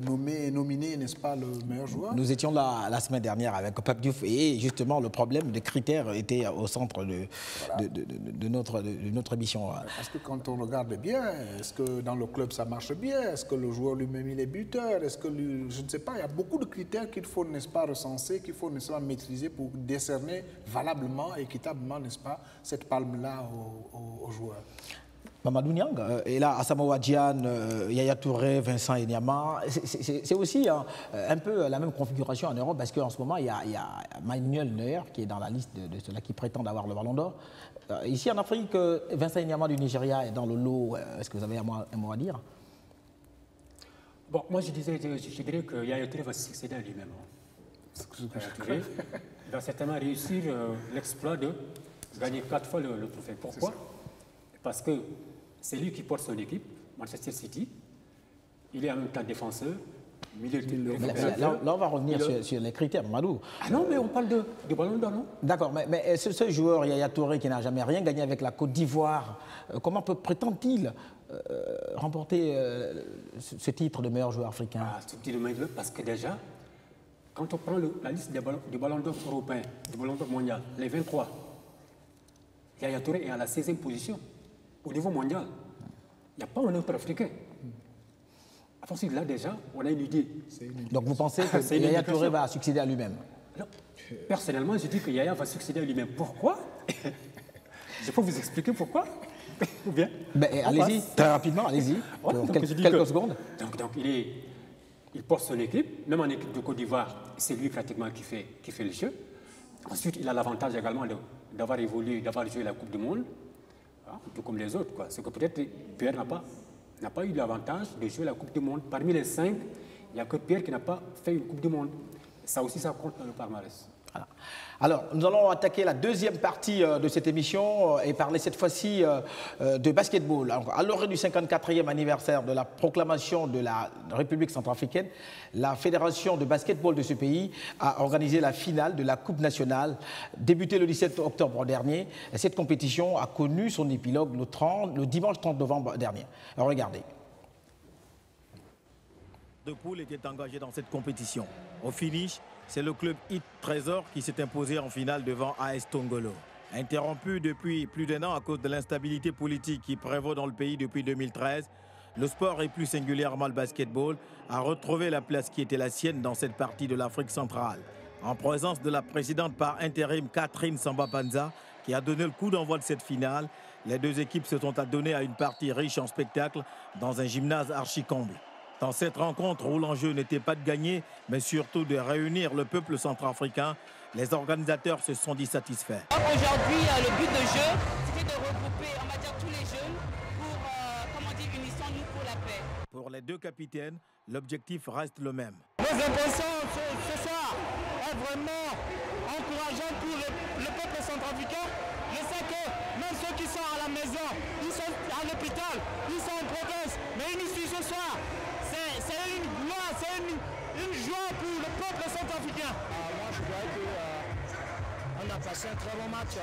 nominer, n'est-ce pas, le meilleur joueur. Nous étions là la semaine dernière avec Pape Diouf et justement le problème des critères était au centre de notre émission. Parce que quand on regarde bien, est-ce que dans le club ça marche bien? Est-ce que le joueur lui-même il est buteur? Est-ce que je ne sais pas, il y a beaucoup de critères qu'il faut, n'est-ce pas, recenser, qu'il faut, n'est-ce pas, maîtriser pour décerner valablement, équitablement, n'est-ce pas, cette palme-là aux joueurs. Mamadou Niang, et là, Asamoah Gyan, Yaya Touré, Vincent Enyama, c'est aussi un peu la même configuration en Europe parce qu'en ce moment, il y a Manuel Neuer qui est dans la liste de ceux-là qui prétendent avoir le Ballon d'Or. Ici en Afrique, Vincent Enyama du Nigeria est dans le lot. Est-ce que vous avez un mot à dire? Bon, moi je dirais que Yaya Touré va succéder à lui-même. Il va certainement réussir l'exploit de gagner 4 fois le trophée. Pourquoi? Parce que c'est lui qui porte son équipe, Manchester City. Il est en même temps défenseur, milieu de là, on va revenir sur les critères, Mamadou. Ah non, mais on parle de Ballon d'Or, non? D'accord, mais ce joueur, Yaya Touré, qui n'a jamais rien gagné avec la Côte d'Ivoire, comment prétend-il remporter ce titre de meilleur joueur africain? Ce titre de meilleur joueur, parce que déjà, quand on prend la liste du Ballon d'Or européen, du Ballon d'Or mondial, les 23, Yaya Touré est à la 16e position. Au niveau mondial, il n'y a pas un autre Africain. À force de là, déjà, on a une idée. Donc vous pensez que Yaya Touré va succéder à lui-même? Personnellement, je dis que Yaya va succéder à lui-même. Pourquoi? Je peux vous expliquer pourquoi? Ou bien allez-y, très rapidement, allez-y. Quelques secondes. Donc il porte son équipe, même en équipe de Côte d'Ivoire, c'est lui pratiquement qui fait le jeu. Ensuite, il a l'avantage également d'avoir évolué, d'avoir joué la Coupe du Monde. Tout comme les autres, quoi. C'est que peut-être Pierre n'a pas eu l'avantage de jouer la Coupe du Monde. Parmi les 5, il n'y a que Pierre qui n'a pas fait une Coupe du Monde. Ça aussi, ça compte dans le palmarès. Voilà. Alors, nous allons attaquer la deuxième partie de cette émission et parler cette fois-ci de basketball. Alors, à l'orée du 54e anniversaire de la proclamation de la République centrafricaine, la fédération de basketball de ce pays a organisé la finale de la Coupe nationale, débutée le 17 octobre dernier. Cette compétition a connu son épilogue le dimanche 30 novembre dernier. Alors, regardez. De poules était engagé dans cette compétition. Au finish, c'est le club Hit Trésor qui s'est imposé en finale devant AS Tongolo. Interrompu depuis plus d'1 an à cause de l'instabilité politique qui prévaut dans le pays depuis 2013, le sport et plus singulièrement le basketball a retrouvé la place qui était la sienne dans cette partie de l'Afrique centrale. En présence de la présidente par intérim Catherine Samba-Panza qui a donné le coup d'envoi de cette finale, les deux équipes se sont adonnées à une partie riche en spectacles dans un gymnase archi-comble. Dans cette rencontre où l'enjeu n'était pas de gagner, mais surtout de réunir le peuple centrafricain, les organisateurs se sont dit satisfaits. Aujourd'hui, le but de jeu, c'était de regrouper, on va dire, tous les jeunes pour, unissons-nous pour la paix. Pour les deux capitaines, l'objectif reste le même. Nos intentions ce soir est vraiment encourageant pour le peuple centrafricain. Je sais que même ceux qui sont à la maison, ils sont à l'hôpital, ils sont en province, mais ici ce soir, c'est une gloire, c'est une joie pour le peuple centrafricain. Moi, je dirais qu'on a passé un très bon match.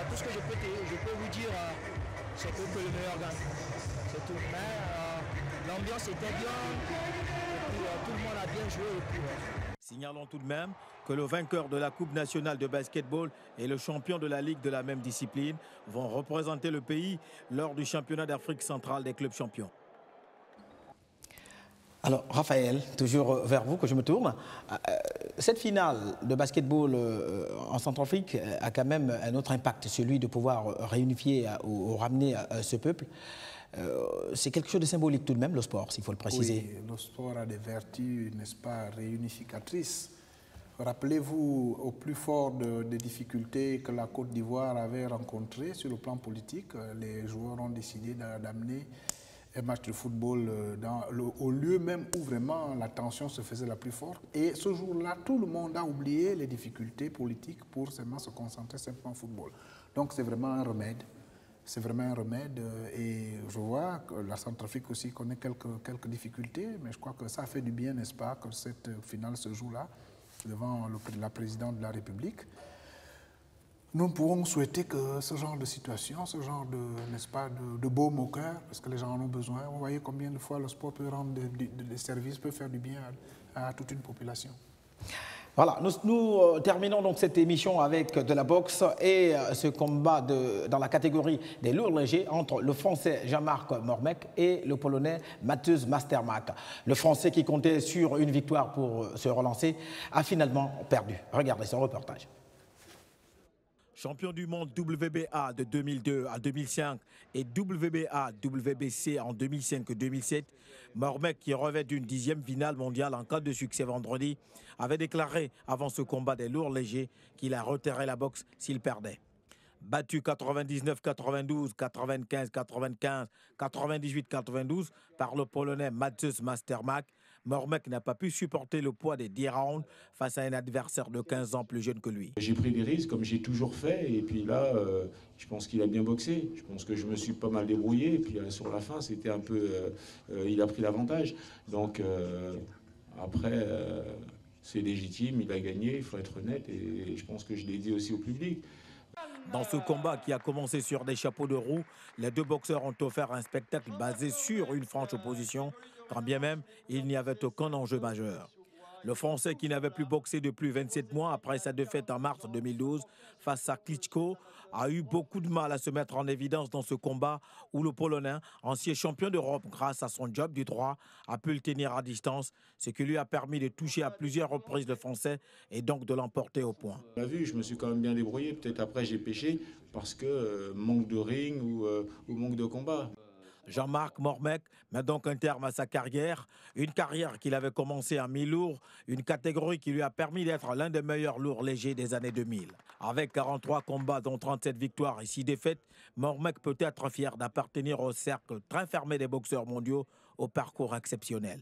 Tout ce que je peux vous dire, c'est que le meilleur gagne. C'est tout. Mais l'ambiance était bien, tout le monde a bien joué. Signalons tout de même que le vainqueur de la Coupe nationale de basketball et le champion de la Ligue de la même discipline vont représenter le pays lors du championnat d'Afrique centrale des clubs champions. Alors, Raphaël, toujours vers vous que je me tourne. Cette finale de basketball en Centrafrique a quand même un autre impact, celui de pouvoir réunifier ou ramener ce peuple. C'est quelque chose de symbolique tout de même, le sport, s'il faut le préciser. Oui, le sport a des vertus, n'est-ce pas, réunificatrices. Rappelez-vous, au plus fort des difficultés que la Côte d'Ivoire avait rencontrées sur le plan politique, les joueurs ont décidé d'amener un match de football au lieu même où vraiment la tension se faisait la plus forte. Et ce jour-là, tout le monde a oublié les difficultés politiques pour seulement se concentrer simplement au football. Donc c'est vraiment un remède. C'est vraiment un remède et je vois que la Centrafrique aussi connaît quelques difficultés, mais je crois que ça fait du bien, n'est-ce pas, que cette finale se joue là, devant la présidente de la République. Nous pourrons souhaiter que ce genre de situation, ce genre de, n'est-ce pas, de baume au cœur, parce que les gens en ont besoin. Vous voyez combien de fois le sport peut rendre des services, peut faire du bien à toute une population. Voilà, nous terminons donc cette émission avec de la boxe et ce combat dans la catégorie des lourds légers entre le Français Jean-Marc Mormec et le Polonais Mateusz Mastermak. Le Français qui comptait sur une victoire pour se relancer a finalement perdu. Regardez ce reportage. Champion du monde WBA de 2002 à 2005 et WBA-WBC en 2005-2007, Mormec, qui revêt d'une 10e finale mondiale en cas de succès vendredi, avait déclaré avant ce combat des lourds légers qu'il a retiré la boxe s'il perdait. Battu 99-92, 95-95, 98-92 par le Polonais Mateusz Mastermak, Mormec n'a pas pu supporter le poids des 10 rounds face à un adversaire de 15 ans plus jeune que lui. J'ai pris des risques comme j'ai toujours fait et puis là, je pense qu'il a bien boxé. Je pense que je me suis pas mal débrouillé et puis sur la fin, c'était un peu... il a pris l'avantage. Donc après, c'est légitime, il a gagné, il faut être honnête et je pense que je l'ai dit aussi au public. Dans ce combat qui a commencé sur des chapeaux de roue, les deux boxeurs ont offert un spectacle basé sur une franche opposition, quand bien même il n'y avait aucun enjeu majeur. Le Français, qui n'avait plus boxé depuis 27 mois après sa défaite en mars 2012 face à Klitschko, a eu beaucoup de mal à se mettre en évidence dans ce combat où le Polonais, ancien champion d'Europe grâce à son job du droit, a pu le tenir à distance, ce qui lui a permis de toucher à plusieurs reprises le Français et donc de l'emporter au point. On l'a vu, je me suis quand même bien débrouillé. Peut-être après j'ai péché parce que manque de ring ou manque de combat. Jean-Marc Mormec met donc un terme à sa carrière, une carrière qu'il avait commencée en mi-lourd, une catégorie qui lui a permis d'être l'un des meilleurs lourds légers des années 2000. Avec 43 combats dont 37 victoires et 6 défaites, Mormec peut être fier d'appartenir au cercle très fermé des boxeurs mondiaux au parcours exceptionnel.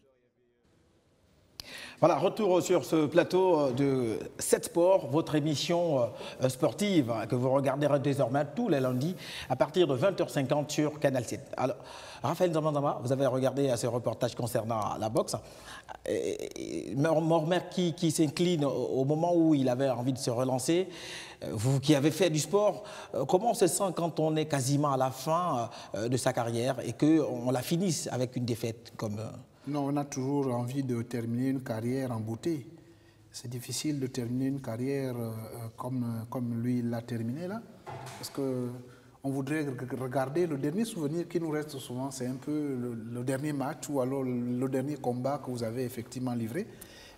Voilà, retour sur ce plateau de 7 Sports, votre émission sportive que vous regarderez désormais tous les lundis à partir de 20h50 sur Canal 7. Alors, Raphaël Nzambazamba, vous avez regardé ce reportage concernant la boxe. Mormec qui s'incline au moment où il avait envie de se relancer. Vous qui avez fait du sport, comment on se sent quand on est quasiment à la fin de sa carrière et qu'on la finisse avec une défaite comme... Non, on a toujours envie de terminer une carrière en beauté. C'est difficile de terminer une carrière comme lui l'a terminé là. Parce qu'on voudrait regarder le dernier souvenir qui nous reste souvent, c'est un peu le dernier match ou alors le dernier combat que vous avez effectivement livré.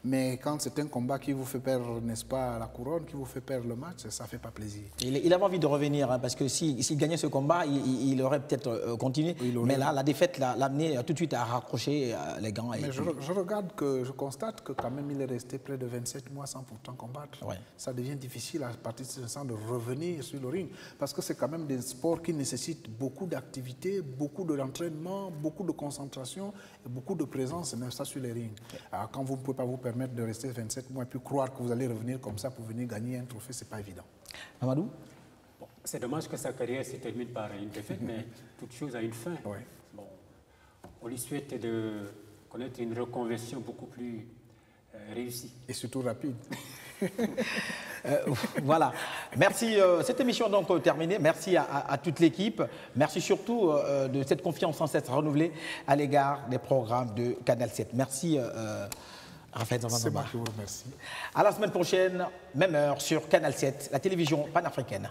Mais quand c'est un combat qui vous fait perdre, n'est-ce pas, la couronne, qui vous fait perdre le match, ça ne fait pas plaisir. Il avait envie de revenir, hein, parce que s'il gagnait ce combat, il aurait peut-être continué. Mais là, la défaite l'a amené tout de suite à raccrocher les gants. Mais je constate que quand même, il est resté près de 27 mois sans pourtant combattre. Ouais. Ça devient difficile à partir de ce moment de revenir sur le ring, parce que c'est quand même des sports qui nécessitent beaucoup d'activité, beaucoup d'entraînement, beaucoup de concentration et beaucoup de présence, même ça sur les rings. Alors, quand vous ne pouvez pas vous permettre de rester 27 mois et puis croire que vous allez revenir comme ça pour venir gagner un trophée, ce n'est pas évident. Amadou? Bon, c'est dommage que sa carrière se termine par une défaite, mais toute chose a une fin. Ouais. Bon, on lui souhaite de connaître une reconversion beaucoup plus réussie. Et surtout rapide. Voilà. Merci. Cette émission donc terminée. Merci à toute l'équipe. Merci surtout de cette confiance sans cesse renouvelée à l'égard des programmes de Canal 7. Merci Raphaël Nzambazamba. C'est moi qui vous remercie. À la semaine prochaine, même heure sur Canal 7, la télévision panafricaine.